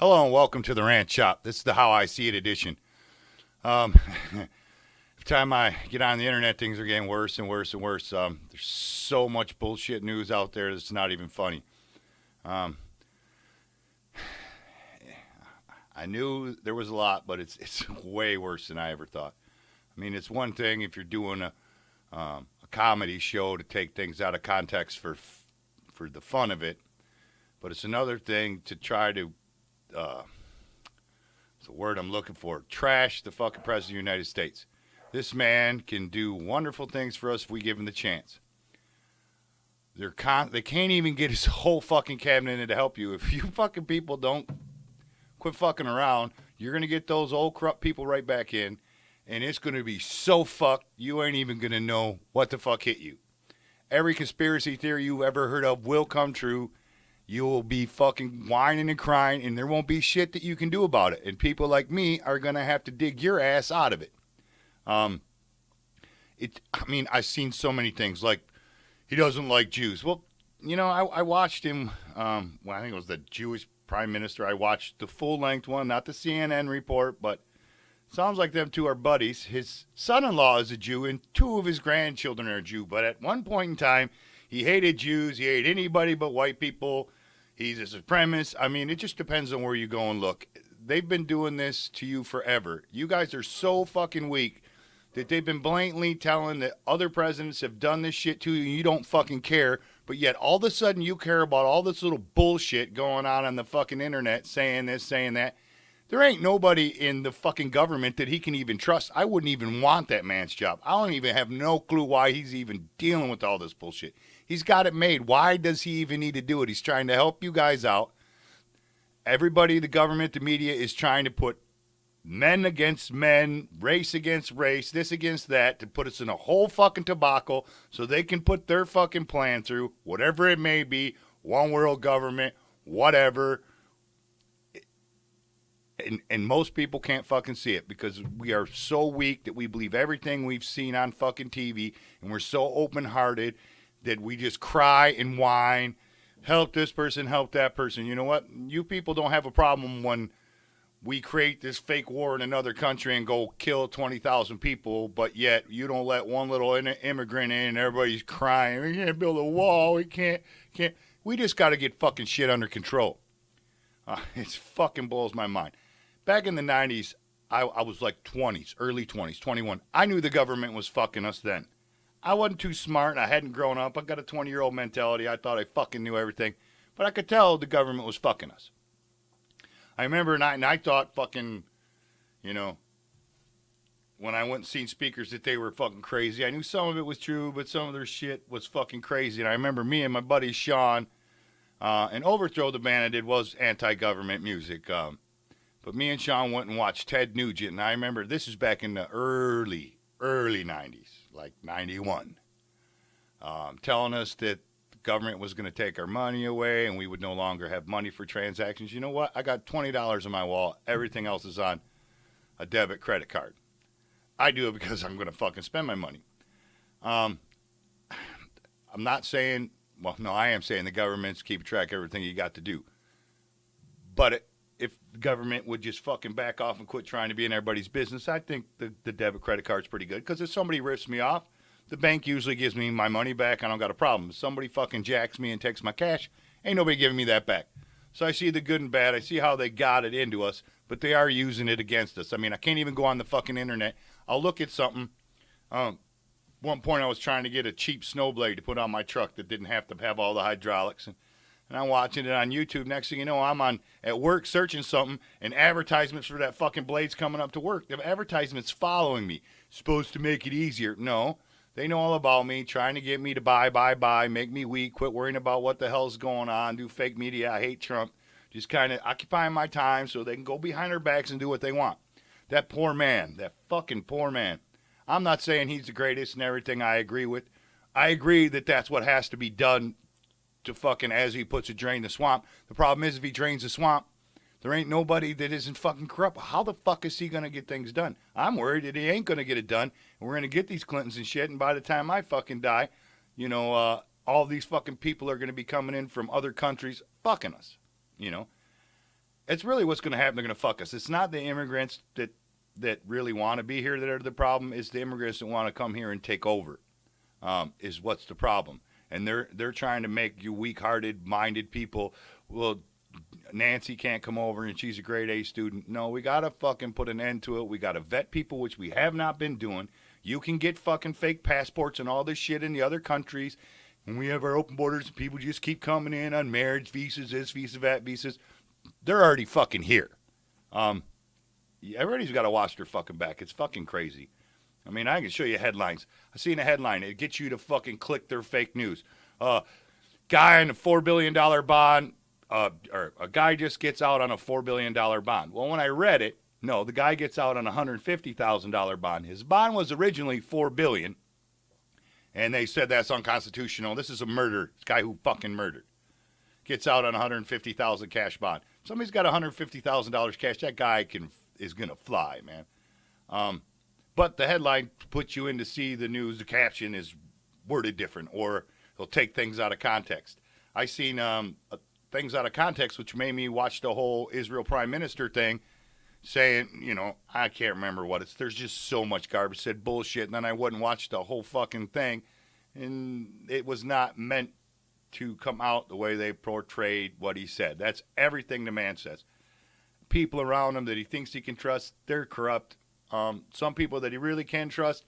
Hello and welcome to the Rant Shop. This is the How I See It edition. Every time I get on the internet, things are getting worse and worse and worse. There's so much bullshit news out there that's not even funny. Um, I knew there was a lot, but it's way worse than I ever thought. I mean, it's one thing if you're doing a comedy show to take things out of context for the fun of it, but it's another thing to try to it's the word I'm looking for. Trash the fucking president of the United States. This man can do wonderful things for us if we give him the chance. They can't even get his whole fucking cabinet in to help you. If you fucking people don't quit fucking around, you're going to get those old corrupt people right back in, and it's going to be so fucked, you ain't even going to know what the fuck hit you. Every conspiracy theory you've ever heard of will come true. You will be fucking whining and crying, and there won't be shit that you can do about it. And people like me are going to have to dig your ass out of it. I've seen so many things like he doesn't like Jews. Well, I watched him. I think it was the Jewish prime minister. I watched the full length one, not the CNN report, but sounds like them two are buddies. His son-in-law is a Jew, and two of his grandchildren are Jew. But at one point in time, he hated Jews. He hated anybody but white people. He's a supremacist. I mean, it just depends on where you go and look. They've been doing this to you forever. You guys are so fucking weak that they've been blatantly telling that other presidents have done this shit to you and you don't fucking care. But yet all of a sudden you care about all this little bullshit going on the fucking internet, saying this, saying that. There ain't nobody in the fucking government that he can even trust. I wouldn't even want that man's job. I don't even have no clue why he's even dealing with all this bullshit. He's got it made. Why does he even need to do it? He's trying to help you guys out. Everybody, the government, the media is trying to put men against men, race against race, this against that, to put us in a whole fucking debacle so they can put their fucking plan through, whatever it may be, one world government, whatever. And most people can't fucking see it because we are so weak that we believe everything we've seen on fucking TV, and we're so open-hearted that we just cry and whine, help this person, help that person. You know what? You people don't have a problem when we create this fake war in another country and go kill 20,000 people, but yet you don't let one little immigrant in and everybody's crying. We can't build a wall. We can't. We just got to get fucking shit under control. It fucking blows my mind. Back in the 90s, I was like 20s, early 20s, 21. I knew the government was fucking us then. I wasn't too smart. I hadn't grown up. I got a 20-year-old mentality. I thought I fucking knew everything. But I could tell the government was fucking us. I remember, and I thought fucking, when I went and seen speakers that they were fucking crazy. I knew some of it was true, but some of their shit was fucking crazy. And I remember me and my buddy Sean, and Overthrow, the band I did, was anti-government music. But me and Sean went and watched Ted Nugent, and I remember this is back in the early 90s, like 91, telling us that the government was going to take our money away and we would no longer have money for transactions. You know what? I got $20 in my wallet. Everything else is on a debit credit card. I do it because I'm going to fucking spend my money. I'm not saying, well, no, I am saying the government's keep track of everything you got to do. But if the government would just fucking back off and quit trying to be in everybody's business, I think the debit credit card's pretty good. Because if somebody rips me off, the bank usually gives me my money back. I don't got a problem. If somebody fucking jacks me and takes my cash, ain't nobody giving me that back. So I see the good and bad. I see how they got it into us, but they are using it against us. I mean, I can't even go on the fucking internet. I'll look at something. One point I was trying to get a cheap snowblade to put on my truck that didn't have to have all the hydraulics. And I'm watching it on YouTube. Next thing you know, I'm at work searching something, and advertisements for that fucking blade's coming up to work. The advertisement's following me. Supposed to make it easier. No. They know all about me, trying to get me to buy, make me weak, quit worrying about what the hell's going on, do fake media. I hate Trump. Just kind of occupying my time so they can go behind their backs and do what they want. That poor man, that fucking poor man. I'm not saying he's the greatest and everything I agree with. I agree that that's what has to be done to fucking, as he puts it, drain the swamp. The problem is if he drains the swamp, there ain't nobody that isn't fucking corrupt. How the fuck is he going to get things done? I'm worried that he ain't going to get it done. And we're going to get these Clintons and shit. And by the time I fucking die, all these fucking people are going to be coming in from other countries fucking us, it's really what's going to happen. They're going to fuck us. It's not the immigrants that really want to be here that are the problem. It's the immigrants that want to come here and take over. Is what's the problem. And they're trying to make you weak-hearted, minded people. Well, Nancy can't come over and she's a grade A student. No, we got to fucking put an end to it. We got to vet people, which we have not been doing. You can get fucking fake passports and all this shit in the other countries. When we have our open borders, people just keep coming in on marriage visas, this visa, that visas. They're already fucking here. Everybody's got to watch their fucking back. It's fucking crazy. I mean, I can show you headlines. I seen a headline. It gets you to fucking click their fake news. Guy on a $4 billion bond, or a guy just gets out on a $4 billion bond. Well, when I read it, no, the guy gets out on a $150,000 bond. His bond was originally $4 billion, and they said that's unconstitutional. This is a murder. This guy who fucking murdered gets out on a $150,000 cash bond. Somebody's got $150,000 cash. That guy is gonna fly, man. But the headline puts you in to see the news. The caption is worded different, or they'll take things out of context. I seen things out of context, which made me watch the whole Israel Prime Minister thing, saying, you know, I can't remember what it's. There's just so much garbage. Said bullshit, and then I wouldn't watch the whole fucking thing, and it was not meant to come out the way they portrayed what he said. That's everything the man says. People around him that he thinks he can trust, they're corrupt. Some people that he really can trust,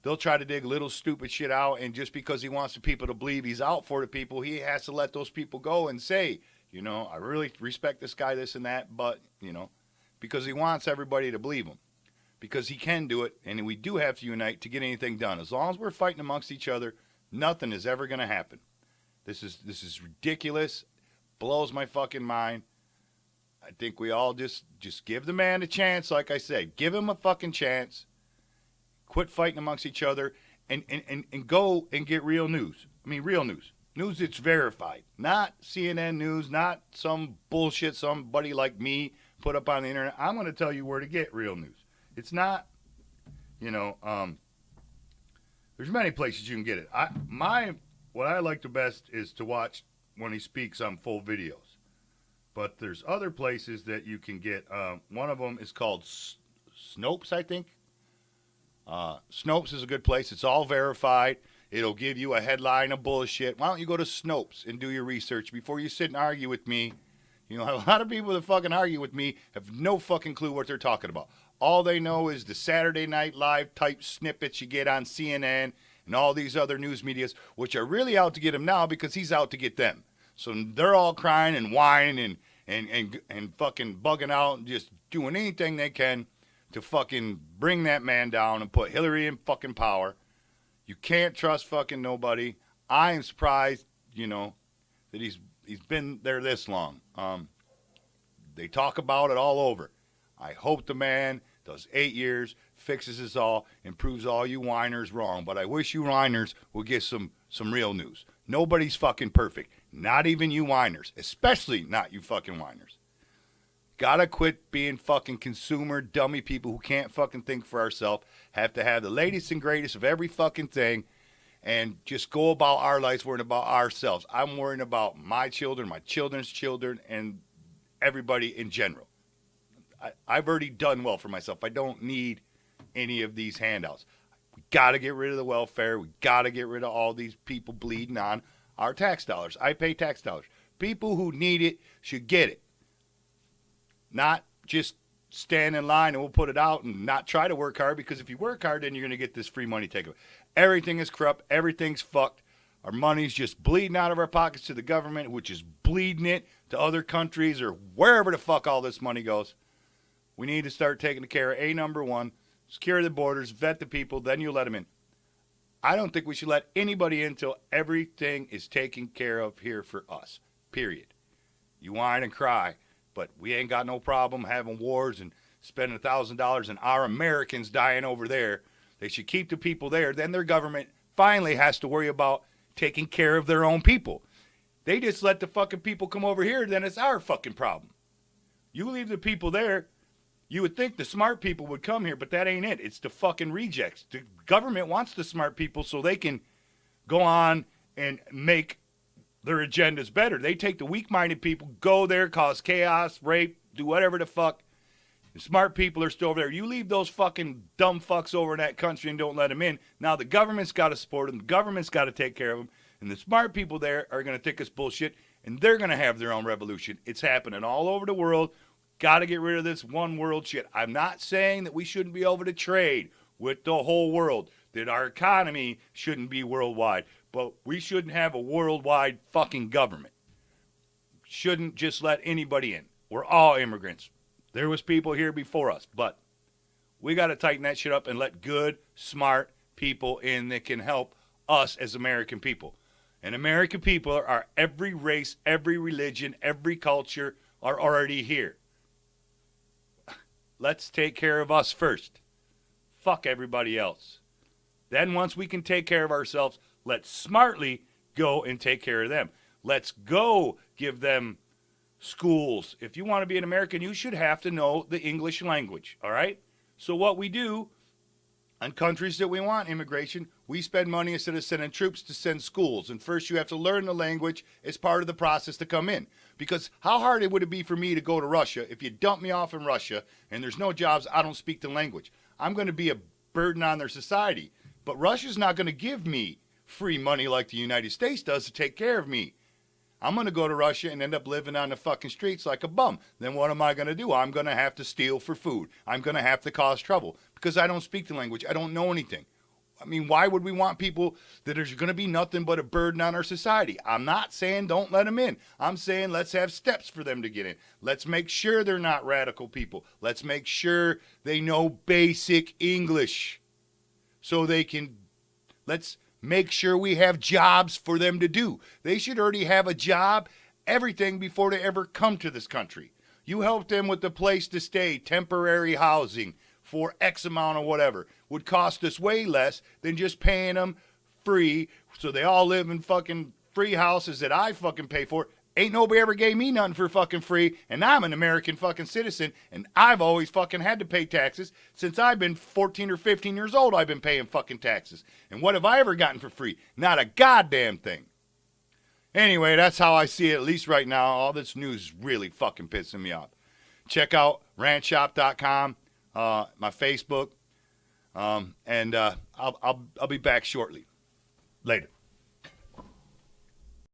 they'll try to dig little stupid shit out, and just because he wants the people to believe he's out for the people, he has to let those people go and say, you know, I really respect this guy, this and that, but, you know, because he wants everybody to believe him. Because he can do it, and we do have to unite to get anything done. As long as we're fighting amongst each other, nothing is ever going to happen. This is ridiculous, blows my fucking mind. I think we all just give the man a chance, like I said. Give him a fucking chance. Quit fighting amongst each other and go and get real news. I mean, real news. News that's verified. Not CNN news, not some bullshit somebody like me put up on the internet. I'm going to tell you where to get real news. It's not, you know, there's many places you can get it. What I like the best is to watch when he speaks on full videos. But there's other places that you can get. One of them is called Snopes, I think. Snopes is a good place. It's all verified. It'll give you a headline of bullshit. Why don't you go to Snopes and do your research before you sit and argue with me? You know, a lot of people that fucking argue with me have no fucking clue what they're talking about. All they know is the Saturday Night Live type snippets you get on CNN and all these other news medias, which are really out to get him now because he's out to get them. So they're all crying and whining and fucking bugging out and just doing anything they can to fucking bring that man down and put Hillary in fucking power. You can't trust fucking nobody. I am surprised, you know, that he's been there this long. They talk about it all over. I hope the man does 8 years, fixes us all, and proves all you whiners wrong. But I wish you whiners would get some real news. Nobody's fucking perfect. Not even you whiners. Especially not you fucking whiners. Gotta quit being fucking consumer dummy people who can't fucking think for ourselves. Have to have the latest and greatest of every fucking thing. And just go about our lives worrying about ourselves. I'm worrying about my children, my children's children, and everybody in general. I've already done well for myself. I don't need any of these handouts. We got to get rid of the welfare. We got to get rid of all these people bleeding on our tax dollars. I pay tax dollars. People who need it should get it. Not just stand in line and we'll put it out and not try to work hard, because if you work hard, then you're going to get this free money taken away. Everything is corrupt. Everything's fucked. Our money's just bleeding out of our pockets to the government, which is bleeding it to other countries or wherever the fuck all this money goes. We need to start taking care of number one, secure the borders, vet the people, then you let them in. I don't think we should let anybody in until everything is taken care of here for us, period. You whine and cry, but we ain't got no problem having wars and spending $1,000 and our Americans dying over there. They should keep the people there. Then their government finally has to worry about taking care of their own people. They just let the fucking people come over here, then it's our fucking problem. You leave the people there. You would think the smart people would come here, but that ain't it. It's the fucking rejects. The government wants the smart people so they can go on and make their agendas better. They take the weak-minded people, go there, cause chaos, rape, do whatever the fuck. The smart people are still over there. You leave those fucking dumb fucks over in that country and don't let them in. Now the government's got to support them. The government's got to take care of them. And the smart people there are going to think it's bullshit. And they're going to have their own revolution. It's happening all over the world. Got to get rid of this one world shit. I'm not saying that we shouldn't be able to trade with the whole world. That our economy shouldn't be worldwide. But we shouldn't have a worldwide fucking government. Shouldn't just let anybody in. We're all immigrants. There was people here before us. But we got to tighten that shit up and let good, smart people in that can help us as American people. And American people are every race, every religion, every culture are already here. Let's take care of us first. Fuck everybody else. Then once we can take care of ourselves, let's smartly go and take care of them. Let's go give them schools. If you want to be an American, you should have to know the English language, all right? So what we do on countries that we want immigration, we spend money instead of sending troops to send schools. And first you have to learn the language as part of the process to come in. Because how hard would it be for me to go to Russia if you dump me off in Russia and there's no jobs, I don't speak the language? I'm going to be a burden on their society. But Russia's not going to give me free money like the United States does to take care of me. I'm going to go to Russia and end up living on the fucking streets like a bum. Then what am I going to do? I'm going to have to steal for food. I'm going to have to cause trouble because I don't speak the language. I don't know anything. I mean, why would we want people that are going to be nothing but a burden on our society? I'm not saying don't let them in. I'm saying let's have steps for them to get in. Let's make sure they're not radical people. Let's make sure they know basic English so they can, let's make sure we have jobs for them to do. They should already have a job, everything before they ever come to this country. You help them with the place to stay, temporary housing for X amount or whatever. Would cost us way less than just paying them free so they all live in fucking free houses that I fucking pay for. Ain't nobody ever gave me nothing for fucking free, and I'm an American fucking citizen, and I've always fucking had to pay taxes. Since I've been 14 or 15 years old, I've been paying fucking taxes. And what have I ever gotten for free? Not a goddamn thing. Anyway, that's how I see it, at least right now. All this news is really fucking pissing me off. Check out rantshop.com, my Facebook, and I'll be back shortly. Later.